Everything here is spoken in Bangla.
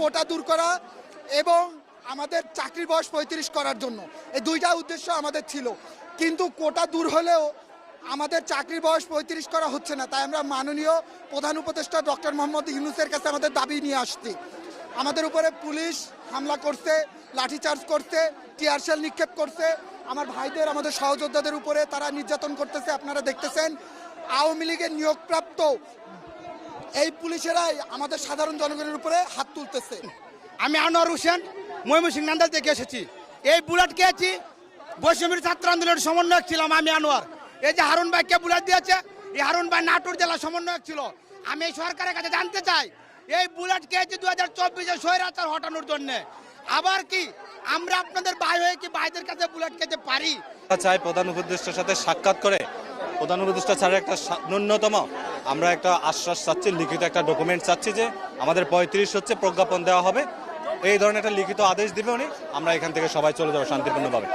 কোটা দূর করা এবং আমাদের চাকরির বয়স 35 করার জন্য, এই দুইটা উদ্দেশ্য আমাদের ছিল। কিন্তু কোটা দূর হলেও আমাদের চাকরির বয়স 35 করা হচ্ছে না। তাই আমরা মাননীয় প্রধান উপদেষ্টা ডক্টর মোহাম্মদ ইউনূসের কাছে আমাদের দাবি নিয়ে আসছি। আমাদের উপরে পুলিশ হামলা করছে, লাঠিচার্জ করছে, টিয়ার শেল নিক্ষেপ করছে, আমার ভাইদের, আমাদের সহযোদ্ধাদের উপরে তারা নির্যাতন করতেছে। আপনারা দেখতেছেন আওয়ামী লীগের নিয়োগপ্রাপ্ত এই পুলিশেরাই আমাদের সাধারণ জনগণের উপরে হাত তুলতেছে। আমি আনোয়ার হোসেন ময়মনসিংহ নান্দাল থেকে এসেছি। এই বুলেট খেয়েছি, বৈষম্যের ছাত্র আন্দোলনের সমন্বয়ক ছিলাম আমি আনোয়ার। এই যে হারুন ভাইকে বুলেট দিয়েছে, এই হারুন ভাই নাটোর জেলা সমন্বয়ক ছিল। আমি এই সরকারের কাছে জানতে চাই, এই বুলেট খেয়েছি 2024-এ স্বৈরাচার হটানোর জন্য। আবার কি আমরা আপনাদের ভাই হয়ে কি ভাইদের কাছে বুলেট খেতে পারি? চাই প্রধান উপদেষ্টার সাথে সাক্ষাৎ করে প্রধান উপদেষ্টা ছাড়া একটা ন্যূনতম আমরা একটা আশ্বাস চাচ্ছি, লিখিত একটা ডকুমেন্ট চাচ্ছি যে আমাদের 35 হচ্ছে প্রজ্ঞাপন দেওয়া হবে, এই ধরনের একটা লিখিত আদেশ দিবে উনি, আমরা এখান থেকে সবাই চলে যাবো শান্তিপূর্ণভাবে।